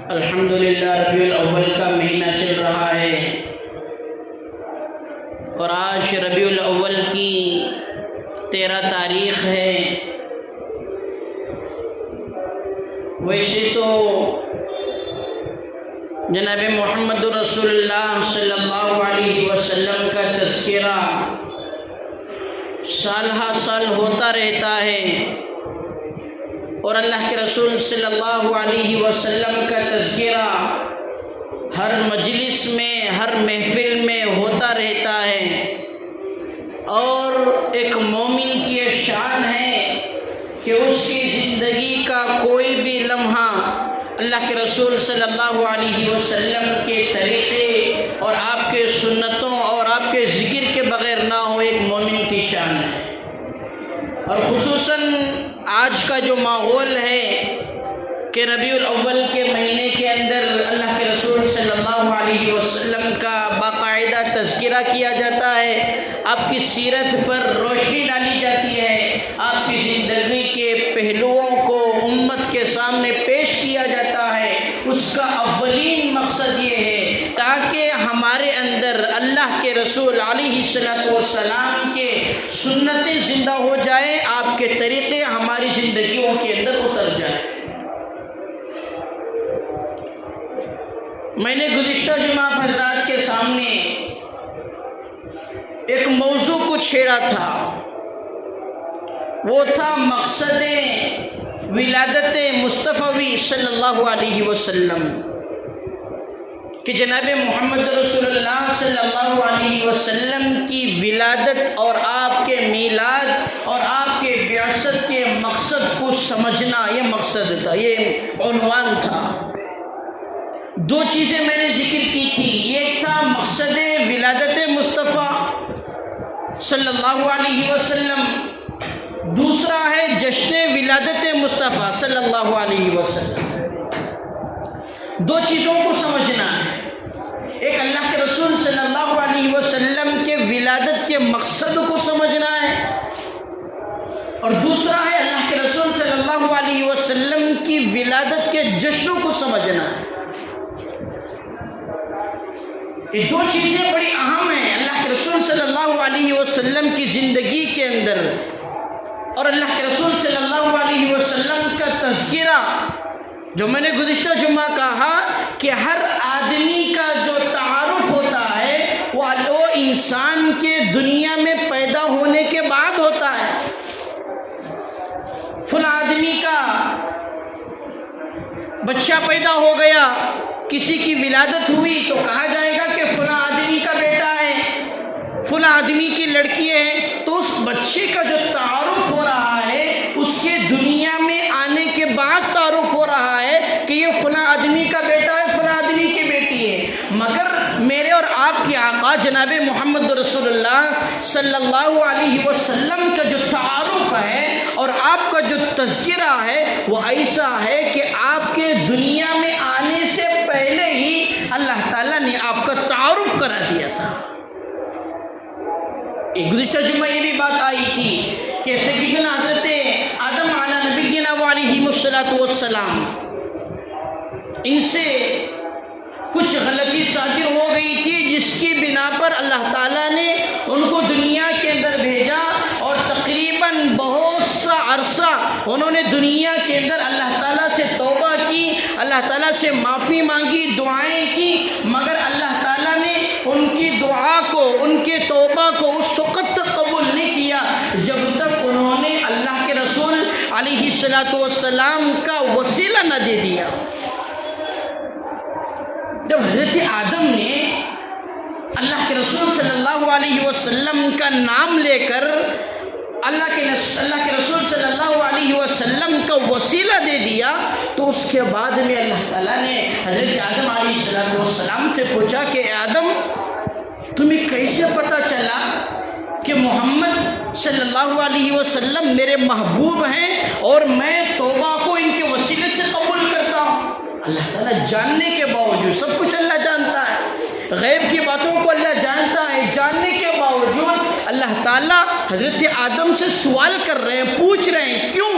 الحمدللہ ربیع الاول کا مہینہ چل رہا ہے اور آج ربیع الاول کی 13 تاریخ ہے۔ ویسے تو جناب محمد رسول اللہ صلی اللہ علیہ وسلم کا تذکرہ سال ہر سال ہوتا رہتا ہے اور اللہ کے رسول صلی اللہ علیہ وسلم کا تذکرہ ہر مجلس میں، ہر محفل میں ہوتا رہتا ہے، اور ایک مومن کی یہ شان ہے کہ اس کی زندگی کا کوئی بھی لمحہ اللہ کے رسول صلی اللہ علیہ وسلم کے طریقے اور آپ کے سنتوں اور آپ کے ذکر کے بغیر نہ ہو، ایک مومن کی شان ہے۔ اور خصوصاً آج کا جو ماحول ہے کہ ربیع الاول کے مہینے کے اندر اللہ کے رسول صلی اللہ علیہ وسلم کا باقاعدہ تذکرہ کیا جاتا ہے، آپ کی سیرت پر روشنی ڈالی جاتی ہے، آپ کی زندگی کے پہلوؤں کو امت کے سامنے پیش کیا جاتا ہے۔ اس کا اولین مقصد یہ ہے تاکہ ہمارے اندر اللہ کے رسول علیہ السلام کے سنتیں زندہ ہو جائے، آپ کے طریقے ہماری زندگیوں کے اندر اتر جائے۔ میں نے گزشتہ جمعہ حضرات کے سامنے ایک موضوع کو چھیڑا تھا، وہ تھا مقصد ولادت مصطفی صلی اللہ علیہ وسلم، کہ جناب محمد رسول اللہ صلی اللہ علیہ وسلم کی ولادت اور آپ کے میلاد اور آپ کے بعثت کے مقصد کو سمجھنا، یہ مقصد تھا، یہ عنوان تھا۔ دو چیزیں میں نے ذکر کی تھی، ایک تھا مقصد ولادت مصطفیٰ صلی اللہ علیہ وسلم، دوسرا ہے جشن ولادت مصطفیٰ صلی اللہ علیہ وسلم۔ دو چیزوں کو سمجھنا ہے، ایک اللہ کے رسول صلی اللہ علیہ وسلم کے ولادت کے مقصد کو سمجھنا ہے، اور دوسرا ہے اللہ کے رسول صلی اللہ علیہ وسلم کی ولادت کے جشن کو سمجھنا ہے۔ یہ دو چیزیں بڑی اہم ہیں اللہ کے رسول صلی اللہ علیہ وسلم کی زندگی کے اندر، اور اللہ کے رسول صلی اللہ علیہ وسلم کا تذکرہ، جو میں نے گزشتہ جمعہ کہا کہ ہر آدمی کا جو تعارف ہوتا ہے وہ انسان کے دنیا میں پیدا ہونے کے بعد ہوتا ہے۔ فلاں آدمی کا بچہ پیدا ہو گیا، کسی کی ولادت ہوئی تو کہا جائے گا کہ فلاں آدمی کا بیٹا ہے، فلاں آدمی کی لڑکی ہے، تو اس بچے کا جو تعارف ہو رہا ہے اس کے دنیا میں آنے کے بعد تعارف ہو رہا ہے کہ یہ فلاں آدمی کا بیٹا ہے، فلاں آدمی کی بیٹی ہے۔ مگر میرے اور آپ کے آقا جناب محمد رسول اللہ صلی اللہ علیہ وسلم کا جو تعارف ہے اور آپ کا جو تذکرہ ہے وہ ایسا ہے کہ آپ کے دنیا میں آنے سے پہلے ہی اللہ تعالیٰ نے آپ کا تعارف کرا دیا تھا۔ گزشتہ جمعہ یہ بھی بات آئی تھی کہ سیدنا حضرت آدم علیہ نبینا وعلیہ السلام، ان سے کچھ غلطی صادر ہو گئی تھی جس کی بنا پر اللہ تعالیٰ نے ان کو دنیا کے اندر بھیجا، اور تقریباً بہت سا عرصہ انہوں نے دنیا کے اندر اللہ تعالیٰ سے توبہ کی، اللہ تعالیٰ سے معافی مانگی، دعائیں کی، مگر اللہ تعالیٰ نے ان کی دعا کو، ان کے توبہ کو اس وقت تک قبول نہیں کیا جب تک انہوں نے اللہ کے رسول علیہ السلام کا وسیلہ نہ دے دیا۔ جب حضرت آدم نے اللہ کے رسول صلی اللہ علیہ وسلم کا نام لے کر اللہ کے رسول صلی اللہ علیہ وسلم کا وسیلہ دے دیا، تو اس کے بعد میں اللہ تعالیٰ نے حضرت آدم علیہ السلام سے پوچھا کہ اے آدم، تمہیں کیسے پتہ چلا کہ محمد صلی اللہ علیہ وسلم میرے محبوب ہیں اور میں توبہ کو ان کے وسیلے سے قبول کرتا ہوں؟ اللہ تعالیٰ جاننے کے باوجود، سب کچھ اللہ جانتا ہے، غیب کی باتوں کو اللہ جانتا ہے، جاننے کے باوجود اللہ تعالیٰ حضرت آدم سے سوال کر رہے ہیں، پوچھ رہے ہیں، کیوں؟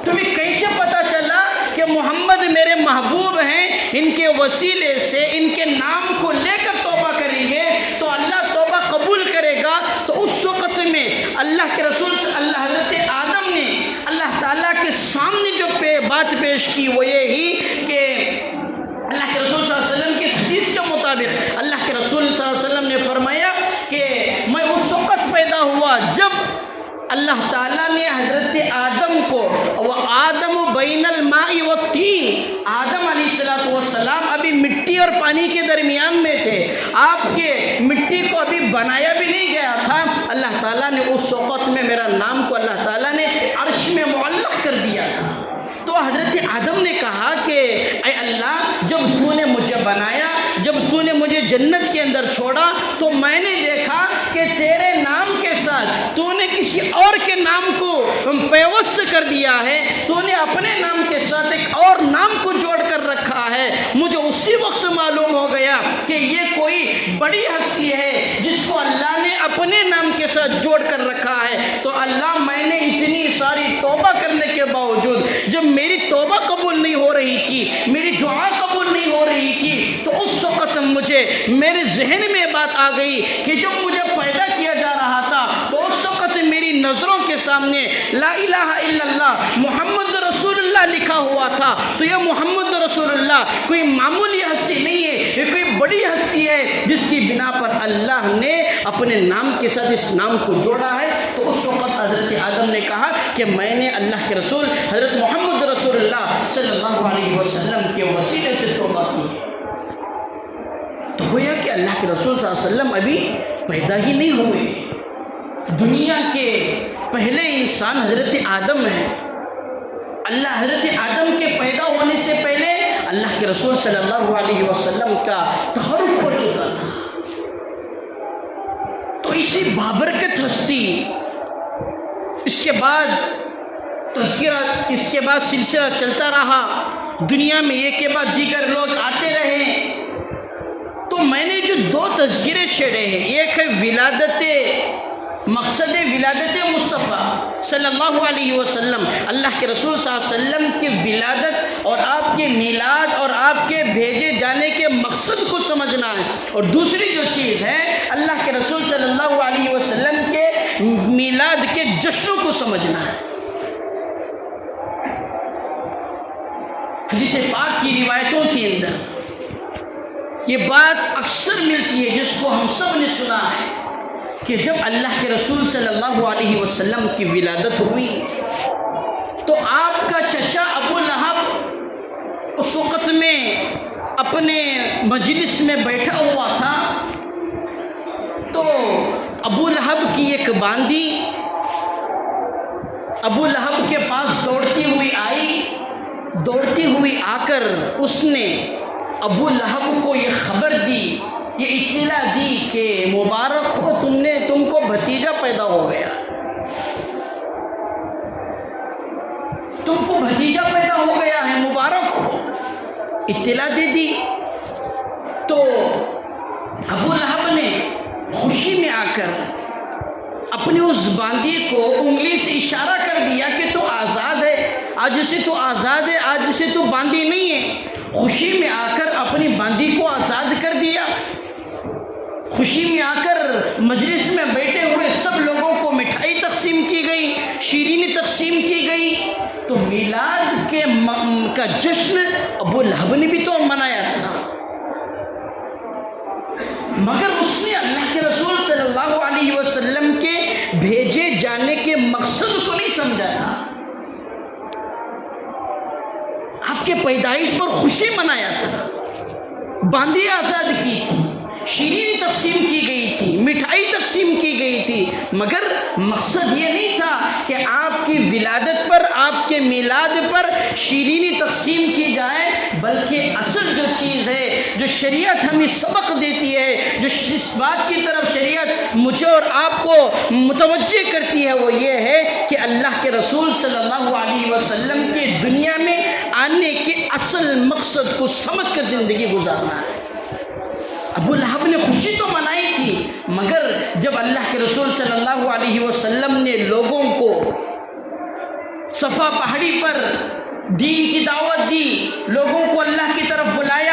تمہیں کیسے پتہ چلا کہ محمد میرے محبوب ان کے وسیلے سے ان کے نام کو لے کر توبہ کریں گے تو اللہ توبہ قبول کرے گا۔ تو اس وقت میں اللہ کے رسول حضرت آدم نے اللہ تعالیٰ کے سامنے جو بات پیش کی وہ یہی کہ اللہ کے رسول صلی اللہ علیہ وسلم کی حدیث کے مطابق اللہ کے رسول صلی اللہ علیہ وسلم نے فرمایا کہ میں اس وقت پیدا ہوا جب اللہ تعالیٰ نے حضرت آدم کو، وہ آدم بین الماء والطین، آدم علیہ السلام ابھی مٹی اور پانی کے درمیان میں تھے، آپ کے مٹی کو ابھی بنایا بھی نہیں گیا تھا، اللہ تعالیٰ نے اس وقت میں میرا نام کو اللہ تعالیٰ نے عرش میں معلق کر دیا تھا۔ تو حضرت آدم نے کہا کہ اے اللہ، جب تو نے مجھے بنایا، جب تو نے مجھے جنت کے اندر چھوڑا تو میں نے دیکھا کہ تیرے نام کے ساتھ تو نے کسی اور کے نام کو پیوست کر دیا ہے، تو نے اپنے نام کے ساتھ ایک اور نام کو جوڑ کر رکھا ہے۔ مجھے اسی وقت معلوم ہو گیا کہ یہ کوئی بڑی ہستی ہے جس کو اللہ نے اپنے نام کے ساتھ جوڑ کر رکھا ہے۔ تو اللہ، میں نے اتنی ساری توبہ کرنے کے باوجود جب میری توبہ قبول نہیں ہو رہی تھی، میری دعا قبول نہیں ہو رہی تھی، تو اس وقت مجھے میرے ذہن میں بات آ گئی کہ جب مجھے پیدا کیا جا رہا تھا تو اس وقت میری نظروں کے سامنے لا الہ الا اللہ محمد رسول اللہ لکھا ہوا تھا۔ تو یہ محمد رسول اللہ کوئی معمولی ہستی نہیں ہے، یہ کوئی بڑی ہستی ہے جس کی بنا پر اللہ نے اپنے نام کے ساتھ اس نام کو جوڑا ہے۔ تو اس وقت حضرت آدم نے کہا کہ میں نے اللہ کے رسول حضرت محمد رسول اللہ صلی اللہ علیہ وسلم کے وسیلے سے توبہ کی ہے۔ تو گویا کہ اللہ کے رسول صلی اللہ علیہ وسلم ابھی پیدا ہی نہیں ہوئے، دنیا کے پہلے انسان حضرت آدم ہے۔ اللہ حضرت آدم کے پیدا ہونے سے پہلے اللہ کے رسول صلی اللہ علیہ وسلم کا تعارف ہو چکا تھا۔ تو اسی بابرکت ہستی، اس کے بعد تذکرہ، اس کے بعد سلسلہ چلتا رہا، دنیا میں ایک کے بعد دیگر لوگ آتے رہے۔ تو میں نے جو دو تذکرے چھیڑے ہیں، ایک ہے ولادت، مقصد ولادت مصطفیٰ صلی اللہ علیہ وسلم، اللہ کے رسول صلی اللہ علیہ وسلم کی ولادت اور آپ کے میلاد اور آپ کے بھیجے جانے کے مقصد کو سمجھنا ہے، اور دوسری جو چیز ہے اللہ کے رسول صلی اللہ علیہ وسلم کے میلاد کے جشن کو سمجھنا ہے۔ حدیث پاک کی روایتوں کے اندر یہ بات اکثر ملتی ہے جس کو ہم سب نے سنا ہے کہ جب اللہ کے رسول صلی اللہ علیہ وسلم کی ولادت ہوئی تو آپ کا چچا ابو لہب اس وقت میں اپنے مجلس میں بیٹھا ہوا تھا۔ تو ابو لہب کی ایک باندی ابو لہب کے پاس دوڑتی ہوئی آئی، دوڑتی ہوئی آ کر اس نے ابو لہب کو یہ خبر دی، یہ اطلاع دی کہ مبارک ہو، تم کو بھتیجا پیدا ہو گیا، تم کو بھتیجا پیدا ہو گیا ہے، مبارک ہو، اطلاع دے دی۔ تو ابو لہب نے خوشی میں آ کر اپنی اس باندی کو انگلی سے اشارہ کر دیا کہ تو آزاد ہے، آج سے تو آزاد ہے، آج سے تو باندی نہیں ہے۔ خوشی میں آ کر اپنی باندی کو آزاد کر دیا۔ خوشی میں آ کر مجلس میں بیٹھے ہوئے سب لوگوں کو مٹھائی تقسیم کی گئی، شیرینی تقسیم کی گئی۔ تو میلاد کا جشن ابو لہب نے بھی تو منایا تھا، مگر اس نے اللہ کے رسول صلی اللہ علیہ وسلم کے بھیجے جانے کے مقصد کو نہیں سمجھا تھا۔ آپ کے پیدائش پر خوشی منایا تھا، باندی آزاد کی تھی، شیرینی تقسیم کی گئی تھی، مٹھائی تقسیم کی گئی تھی، مگر مقصد یہ نہیں تھا کہ آپ کی ولادت پر، آپ کے میلاد پر شیرینی تقسیم کی جائے، بلکہ اصل جو چیز ہے، جو شریعت ہمیں سبق دیتی ہے، جو اس بات کی طرف شریعت مجھے اور آپ کو متوجہ کرتی ہے، وہ یہ ہے کہ اللہ کے رسول صلی اللہ علیہ وسلم کے دنیا میں آنے کے اصل مقصد کو سمجھ کر زندگی گزارنا ہے۔ ابو لہب نے خوشی تو منائی تھی، مگر جب اللہ کے رسول صلی اللہ علیہ وسلم نے لوگوں کو صفا پہاڑی پر دین کی دعوت دی، لوگوں کو اللہ کی طرف بلایا،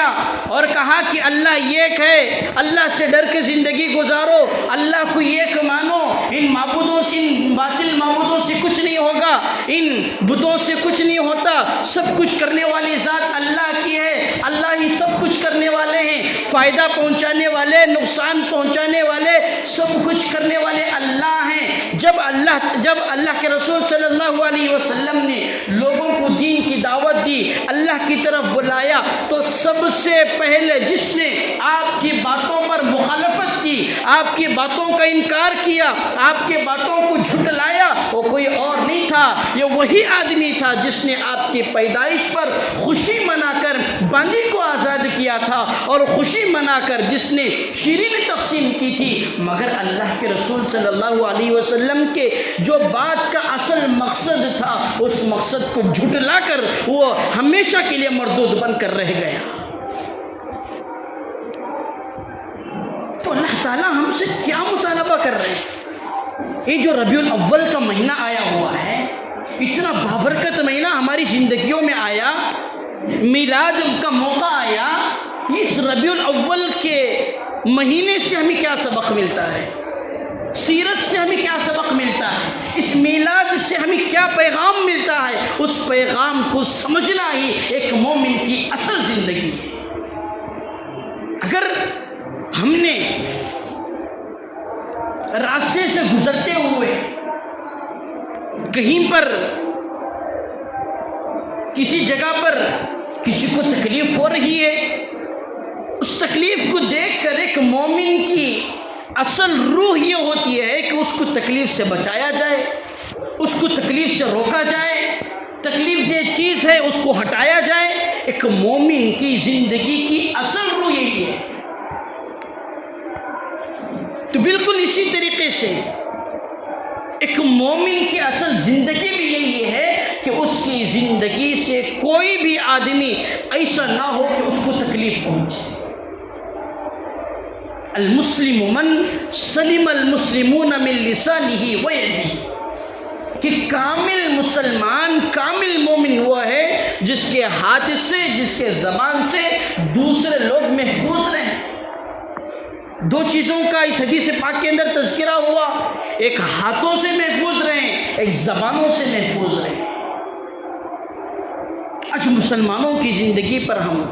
اور کہا کہ اللہ ایک ہے، اللہ سے ڈر کے زندگی گزارو، اللہ کو ایک مانو، ان معبودوں سے، ان باطل معبودوں سے کچھ نہیں ہوگا، ان بتوں سے کچھ نہیں ہوتا، سب کچھ کرنے والی ذات اللہ کی ہے، اللہ ہی سب کچھ کرنے والے ہیں، فائدہ پہنچانے والے، نقصان پہنچانے والے، سب کچھ کرنے والے اللہ ہیں۔ جب اللہ کے رسول صلی اللہ علیہ وسلم نے لوگوں کو دین کی دعوت دی، اللہ کی طرف بلایا، تو سب سے پہلے جس نے آپ کی باتوں پر مخالفت کی، آپ کی باتوں کا انکار کیا، آپ کی باتوں کو جھٹلایا، وہ کوئی اور نہیں تھا، یہ وہی آدمی تھا جس نے آپ کی پیدائش پر خوشی منا کر باندی کو آزاد کیا تھا، اور خوشی منا کر جس نے شیرین تقسیم کی تھی۔ مگر اللہ کے رسول صلی اللہ علیہ وسلم کے جو بات کا اصل مقصد تھا، اس مقصد کو جھٹلا کر وہ ہمیشہ کے لیے مردود بن کر رہ گیا۔ تو اللہ تعالیٰ ہم سے کیا مطالبہ کر رہے ہیں؟ یہ جو ربیع الاول کا مہینہ آیا ہوا ہے، اتنا بابرکت مہینہ ہماری زندگیوں میں آیا، میلاد کا موقع آیا، اس ربیع الاول کے مہینے سے ہمیں کیا سبق ملتا ہے؟ سیرت سے ہمیں کیا سبق ملتا ہے؟ اس میلاد سے ہمیں کیا پیغام ملتا ہے؟ اس پیغام کو سمجھنا ہی ایک مومن کی اصل زندگی ہے۔ اگر ہم نے راستے سے گزرتے ہوئے کہیں پر کسی جگہ پر کسی کو تکلیف ہو رہی ہے، اس تکلیف کو دیکھ کر ایک مومن کی اصل روح یہ ہوتی ہے کہ اس کو تکلیف سے بچایا جائے، اس کو تکلیف سے روکا جائے، تکلیف دہ چیز ہے اس کو ہٹایا جائے۔ ایک مومن کی زندگی کی اصل روح یہی ہے۔ تو بالکل اسی طریقے سے ایک مومن کی اصل زندگی بھی یہی ہے کہ اس کی زندگی سے کوئی بھی آدمی ایسا نہ ہو کہ اس کو تکلیف پہنچے۔ المسلم من سلم المسلمون من لسانہ و یدہ، کہ کامل مسلمان، کامل مومن وہ ہے جس کے ہاتھ سے، جس کے زبان سے دوسرے لوگ محفوظ رہیں۔ دو چیزوں کا اس حدیث پاک کے اندر تذکرہ ہوا، ایک ہاتھوں سے محفوظ رہیں، ایک زبانوں سے محفوظ رہیں۔ آج مسلمانوں کی زندگی پر ہم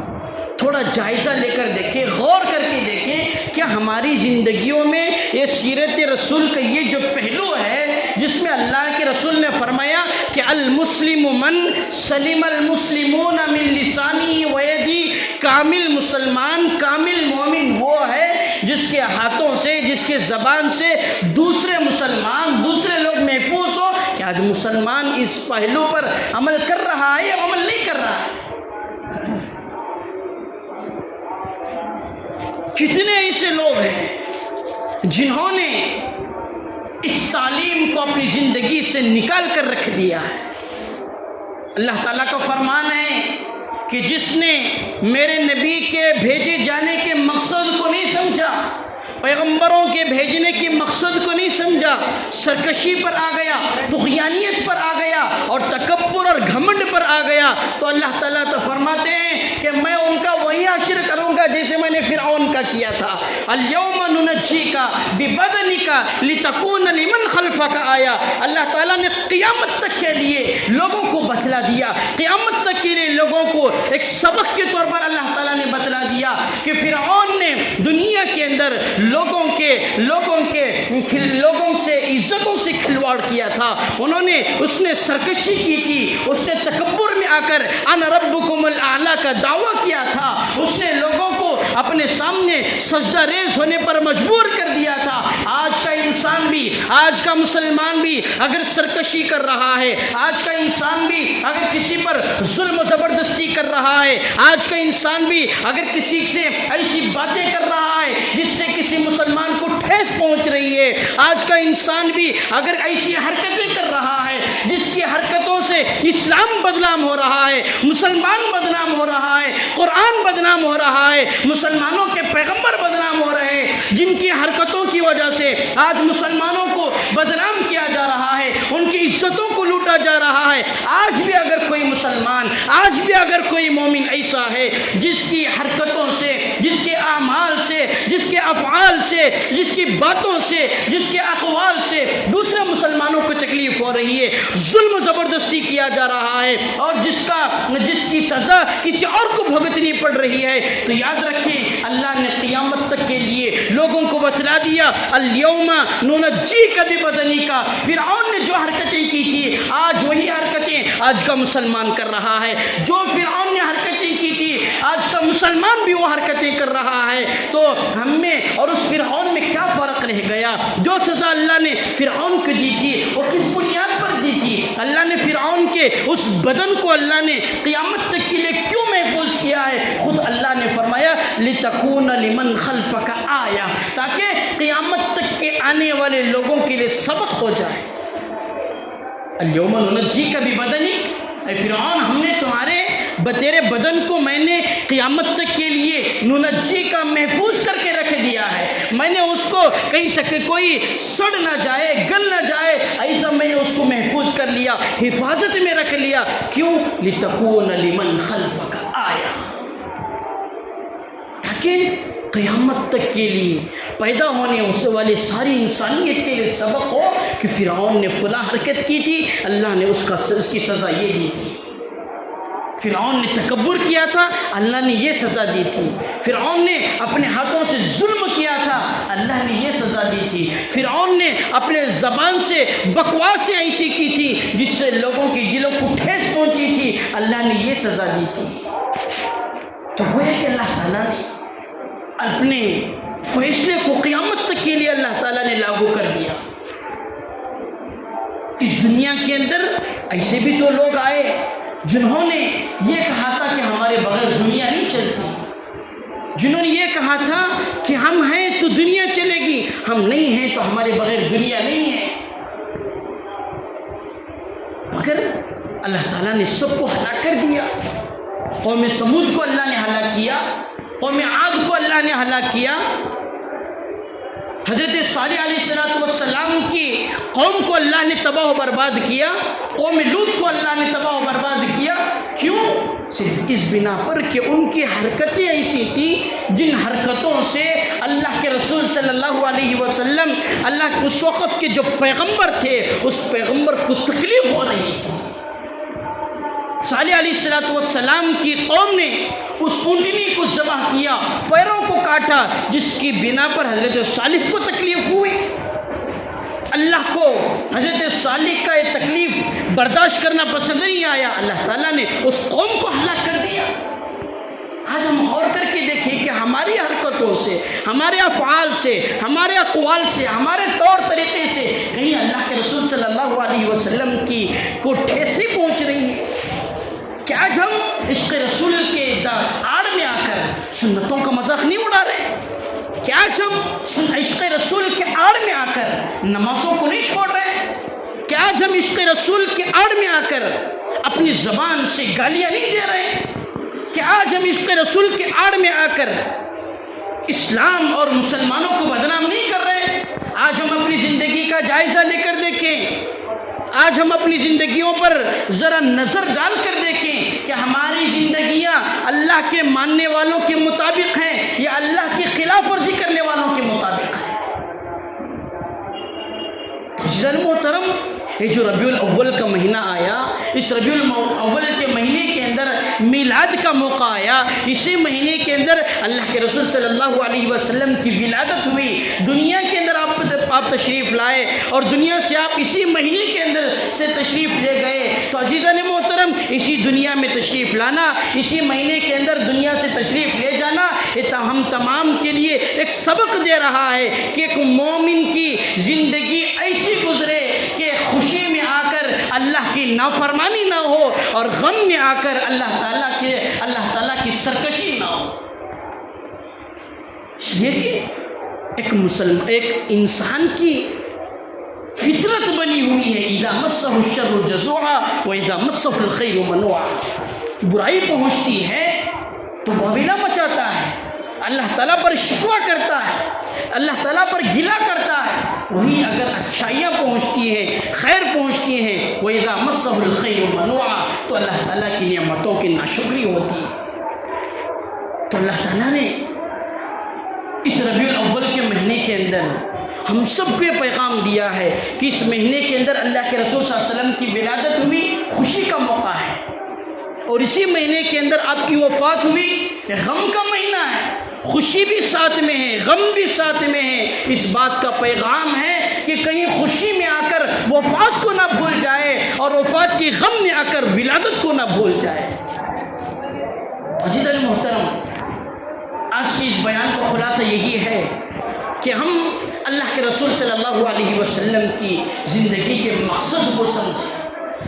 تھوڑا جائزہ لے کر دیکھیں، غور کر کے دیکھیں، کیا ہماری زندگیوں میں یہ سیرت رسول کا یہ جو پہلو ہے جس میں اللہ کے رسول نے فرمایا کہ المسلم من سلم المسلمون من لسانہ و یدہ، کامل مسلمان، کامل مومن وہ ہے جس کے ہاتھوں سے، جس کے زبان سے دوسرے مسلمان، دوسرے لوگ محفوظ ہو۔ کہ آج مسلمان اس پہلو پر عمل کر رہا ہے یا عمل نہیں کر رہا ہے؟ کتنے ایسے لوگ ہیں جنہوں نے اس تعلیم کو اپنی زندگی سے نکال کر رکھ دیا ہے۔ اللہ تعالیٰ کا فرمان ہے کہ جس نے میرے نبی کے بھیجے جانے کے مقصد کو نہیں سمجھا، پیغمبروں کے بھیجنے کے مقصد کو نہیں سمجھا، سرکشی پر آ گیا، طغیانیت پر آ گیا اور تکبر اور گھمنڈ پر آ گیا، تو اللہ تعالیٰ تو فرماتے ہیں کہ میں ان کا وہی حشر کروں گا جیسے میں نے فرعون کا کیا تھا۔ اليوم ننجیک ببدنک لتکون لمن خلفک آیا۔ اللہ تعالیٰ نے قیامت تک کے لیے لوگوں کو بتلا دیا، قیامت تک کے لیے لوگوں کو ایک سبق کے طور پر اللہ تعالیٰ نے بتلا دیا کہ فرعون نے دنیا کے اندر لوگوں سے عزتوں سے کھلواڑ کیا تھا، اس نے سرکشی کی تھی، اس نے تکبر میں آ کر انا ربکم الاعلی کا دعویٰ کیا تھا، اس نے لوگوں کو اپنے سامنے سجدہ ریز ہونے پر مجبور کر دیا تھا۔ آج کا انسان بھی، آج کا مسلمان بھی اگر سرکشی کر رہا ہے، آج کا انسان بھی اگر کسی پر ظلم و زبردستی کر رہا ہے، آج کا انسان بھی اگر کسی سے ایسی باتیں کر رہا ہے جس سے کسی مسلمان کو ٹھیس پہنچ رہی ہے، آج کا انسان بھی اگر ایسی حرکتیں کر رہا ہے جس کی حرکتوں سے اسلام بدنام ہو رہا ہے، مسلمان بدنام ہو رہا ہے، قرآن بدنام ہو رہا ہے، مسلمانوں کے پیغمبر بدنام ہو رہے ہیں، جن کی حرکتوں کی وجہ سے آج مسلمانوں کو بدنام کیا جا رہا ہے، ان کی عزتوں کو لوٹا جا رہا ہے، آج بھی اگر کوئی مسلمان، آج بھی اگر کوئی مومن ایسا ہے جس کی حرکتوں سے جس کے افعال سے، جس کی باتوں سے، جس کے اقوال سے دوسرے مسلمانوں کو تکلیف ہو رہی ہے، ظلم زبردستی کیا جا رہا ہے، اور جس کی سزا کسی اور کو بھگتنی پڑ رہی ہے، تو یاد رکھیں اللہ نے قیامت تک کے لیے لوگوں کو بتلا دیا الیوم ننجیک ببدنک۔ فرعون نے جو حرکتیں کی تھی آج وہی حرکتیں آج کا مسلمان کر رہا ہے، جو فرعون نے حرکتیں کی تھی آج کا مسلمان بھی وہ حرکتیں کر رہا ہے۔ تو ہم میں اور اس فرعون میں کیا فرق رہ گیا؟ جو سزا اللہ نے فرعون کو دی تھی وہ کس بنیاد پر دی تھی؟ اللہ نے فرعون کے اس بدن کو اللہ نے قیامت تک کے لیے کیوں محفوظ کیا ہے؟ خود اللہ نے فرمایا لِتَكُونَ لِمَنْ خَلْفَكَ آیَةً، تاکہ قیامت تک کے آنے والے لوگوں کے لیے سبق ہو جائے۔ الْيَوْمَ نُنَجِّيكَ بِبَدَنِكَ، اے فرعون ہم نے تیرے بدن کو میں نے قیامت تک کے لیے ننجی کا محفوظ کر کے رکھ دیا ہے، میں نے اس کو کہیں تک کوئی سڑ نہ جائے، گل نہ جائے، ایسا میں نے اس کو محفوظ کر لیا، حفاظت میں رکھ لیا۔ کیوں؟ لِتَكُونَ لِمَنْ خَلْفَكَ آیَةً، تاکہ قیامت تک کے لیے پیدا ہونے والے ساری انسانیت کے لیے سبق ہو کہ فرعون نے فلاں حرکت کی تھی، اللہ نے اس کی سزا یہ دی تھی۔ فرعون نے تکبر کیا تھا، اللہ نے یہ سزا دی تھی۔ فرعون نے اپنے ہاتھوں سے ظلم کیا تھا، اللہ نے یہ سزا دی تھی۔ فرعون نے اپنے زبان سے بکواسیں ایسی کی تھی جس سے لوگوں کے دلوں کو ٹھیس پہنچی تھی، اللہ نے یہ سزا دی تھی۔ تو گویا کہ اللہ تعالیٰ نے اپنے فیصلے کو قیامت تک کے لیے اللہ تعالیٰ نے لاگو کر دیا۔ اس دنیا کے اندر ایسے بھی تو لوگ آئے جنہوں نے یہ کہا تھا کہ ہمارے بغیر دنیا نہیں چلتی، جنہوں نے یہ کہا تھا کہ ہم ہیں تو دنیا چلے گی، ہم نہیں ہیں تو ہمارے بغیر دنیا نہیں ہے، مگر اللہ تعالیٰ نے سب کو ہلاک کر دیا۔ قوم سمود کو اللہ نے ہلاک کیا، قوم عاد کو اللہ نے ہلاک کیا، حضرت صالح علیہ السلام کی قوم کو اللہ نے تباہ و برباد کیا، قوم لوط کو اللہ نے تباہ و برباد کیا۔ کیوں؟ صرف اس بنا پر کہ ان کی حرکتیں ایسی تھیں جن حرکتوں سے اللہ کے رسول صلی اللہ علیہ وسلم، اللہ اس وقت کے جو پیغمبر تھے اس پیغمبر کو تکلیف ہو رہی تھی۔ صالح علیہ السلام کی قوم نے اس اونٹنی کو ذبح کیا، پیروں کو کاٹا، جس کی بنا پر حضرت صالح کو تکلیف ہوئی۔ اللہ کو حضرت صالح کا یہ تکلیف برداشت کرنا پسند نہیں آیا، اللہ تعالیٰ نے اس قوم کو ہلاک کر دیا۔ آج ہم غور کر کے دیکھیں کہ ہماری حرکتوں سے، ہمارے افعال سے، ہمارے اقوال سے، ہمارے طور طریقے سے کہیں اللہ کے رسول صلی اللہ علیہ وسلم کی کو ٹھیس نہیں پہنچ رہی ہے؟ کیا آج ہم عشق رسول کے آڑ میں آ کر سنتوں کا مذاق نہیں اڑا رہے؟ کیا آج ہم عشق رسول کے آڑ میں آ کر نمازوں کو نہیں چھوڑ رہے؟ کیا آج ہم عشق رسول کے آڑ میں آ کر اپنی زبان سے گالیاں نہیں دے رہے؟ کیا آج ہم عشق رسول کے آڑ میں آ کر اسلام اور مسلمانوں کو بدنام نہیں کر رہے؟ آج ہم اپنی زندگی کا جائزہ لے کر دیکھیں، آج ہم اپنی زندگیوں پر ذرا نظر ڈال کر دیکھیں کہ ہماری زندگیاں اللہ کے ماننے والوں کے مطابق ہیں یا اللہ کی خلاف ورزی کرنے والوں کے مطابق ہیں۔ عزیزان محترم، یہ جو ربیع الاول کا مہینہ آیا، اس ربیع الاول کے مہینے کے اندر میلاد کا موقع آیا، اسی مہینے کے اندر اللہ کے رسول صلی اللہ علیہ وسلم کی ولادت ہوئی، دنیا کے اندر آپ تشریف لائے اور دنیا سے آپ اسی مہینے کے اندر سے تشریف لے گئے۔ تو عزیزان محترم، اسی دنیا میں تشریف لانا، اسی مہینے کے اندر دنیا سے تشریف لے جانا، یہ ہم تمام کے لیے ایک سبق دے رہا ہے کہ ایک مومن کی زندگی ایسی گزرے کہ خوشی میں آ کر اللہ کی نافرمانی نہ ہو اور غم میں آ کر اللہ تعالیٰ کی سرکشی نہ ہو۔ یہ کہ ایک انسان کی فطرت بنی ہوئی ہے، اذا مسہ الشر جزوعا واذا مسہ الخیر منوعا، برائی پہنچتی ہے تو وبیلا مچاتا ہے، اللہ تعالیٰ پر شکوہ کرتا ہے، اللہ تعالیٰ پر گلہ کرتا ہے۔ وہی اگر اچھائیاں پہنچتی ہیں، خیر پہنچتی ہیں، وَإِذَا مَسَّهُ الْخَيْرُ مَنُوعًا، تو اللہ تعالیٰ کی نعمتوں کی ناشکری ہوتی ہے۔ تو اللہ تعالیٰ نے اس ربیع اندر ہم سب کو یہ پیغام دیا ہے کہ اس مہینے کے اندر اللہ کے رسول صلی اللہ علیہ وسلم کی ولادت ہوئی، خوشی کا موقع ہے، اور اسی مہینے کے اندر آپ کی وفات ہوئی، غم کا مہینہ ہے، خوشی بھی ساتھ میں ہے، غم بھی ساتھ میں ہے۔ اس بات کا پیغام ہے کہ کہیں خوشی میں آ کر وفات کو نہ بھول جائے اور وفات کی غم میں آ کر ولادت کو نہ بھول جائے۔ عزیز المحترم، آج کی اس بیان کا خلاصہ یہی ہے کہ ہم اللہ کے رسول صلی اللہ علیہ وسلم کی زندگی کے مقصد کو سمجھیں۔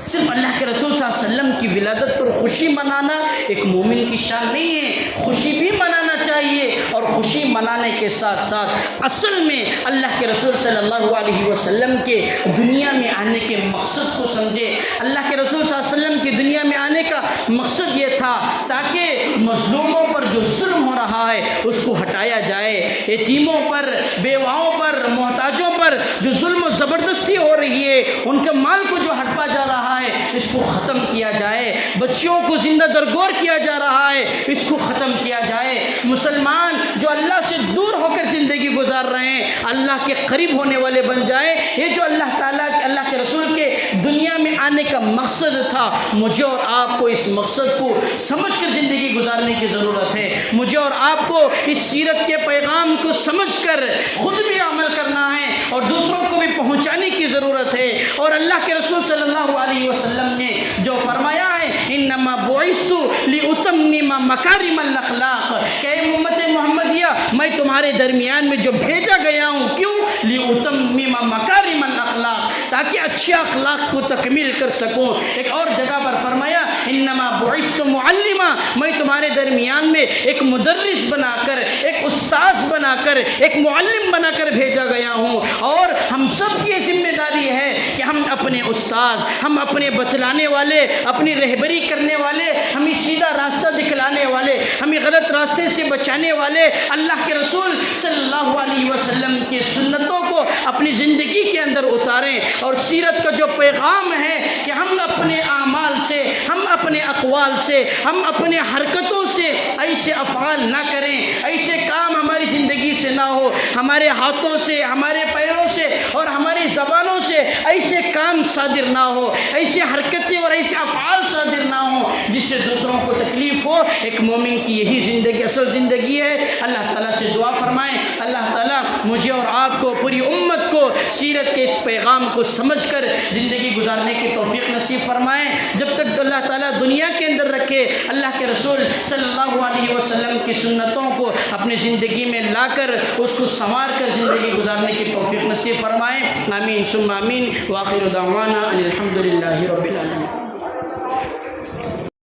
صرف اللہ کے رسول صلی اللہ علیہ وسلم کی ولادت پر خوشی منانا ایک مومن کی شان نہیں ہے، خوشی بھی منانا چاہیے، اور خوشی منانے کے ساتھ ساتھ اصل میں اللہ کے رسول صلی اللہ علیہ وسلم کے دنیا میں آنے کے مقصد کو سمجھے۔ اللہ کے رسول صلی اللہ علیہ وسلم کی دنیا میں آنے کا مقصد یہ تھا تاکہ مظلوموں پر جو ظلم ہو رہا ہے اس کو ہٹایا جائے، یتیموں پر، بیواؤں پر، محتاجوں پر جو ظلم و زبردستی ہو رہی ہے، ان کے مال کو جو ہڑپا جا رہا ہے اس کو ختم کیا جائے، بچیوں کو زندہ درگور کیا جا رہا ہے اس کو ختم کیا جائے۔ مسلمان جو اللہ سے دور ہو کر زندگی گزار رہے ہیں اللہ کے قریب ہونے والے بن جائیں۔ یہ جو اللہ تعالیٰ اللہ کے رسول کے دنیا میں آنے کا مقصد تھا، مجھے اور آپ کو اس مقصد کو سمجھ کر زندگی گزارنے کی ضرورت ہے۔ مجھے اور آپ کو اس سیرت کے پیغام کو سمجھ کر خود بھی عمل کرنا ہے اور دوسروں کو بھی پہنچانے کی ضرورت ہے۔ اور اللہ کے رسول صلی اللہ علیہ وسلم نے جو فرمایا ہے انما بعثت لاتمم مکارم الاخلاق، کہ اے امت محمدیہ میں تمہارے درمیان میں جو بھیجا گیا ہوں، کیوں؟ لاتمم مکارم الاخلاق، تاکہ اچھے اخلاق کو تکمیل کر سکوں۔ ایک اور جگہ پر فرمایا انما بعثت معلما، میں تمہارے درمیان میں ایک مدرس بنا کر، ایک استاذ بنا کر، ایک معلم بنا کر بھیجا گیا ہوں۔ اور ہم سب کی ذمہ داری ہے کہ ہم اپنے استاذ، ہم اپنے بتلانے والے، اپنی رہبری کرنے والے، ہمیں سیدھا راستہ دکھلانے والے، ہمیں غلط راستے سے بچانے والے اللہ کے رسول صلی اللہ علیہ وسلم کی سنتوں کو اپنی زندگی کے اندر اتاریں۔ اور سیرت کا جو پیغام ہے کہ ہم اپنے اعمال سے، ہم اپنے اقوال سے، ہم اپنے حرکتوں سے ایسے افعال نہ کریں، ایسے کام ہماری زندگی سے نہ ہو، ہمارے ہاتھوں سے، ہمارے پیروں سے اور ہماری زبانوں سے ایسے کام صادر نہ ہو، ایسے حرکتیں اور ایسے افعال صادر نہ ہوں جس سے دوسروں کو تکلیف ہو۔ ایک مومن کی یہی زندگی اصل زندگی ہے۔ اللہ تعالیٰ سے دعا فرمائیں اللہ تعالیٰ مجھے اور آپ کو، پوری امت کو سیرت کے اس پیغام کو سمجھ کر زندگی گزارنے کی توفیق نصیب فرمائیں۔ جب تک اللہ تعالیٰ دنیا کے اندر رکھے، اللہ کے رسول صلی اللہ علیہ وسلم کی سنتوں کو اپنی زندگی میں لا کر اس کو سنوار کر زندگی گزارنے کی توفیق نصیب فرمائیں۔ آمین ثم آمین، وآخر دعوانا ان الحمد للہ رب العالمین۔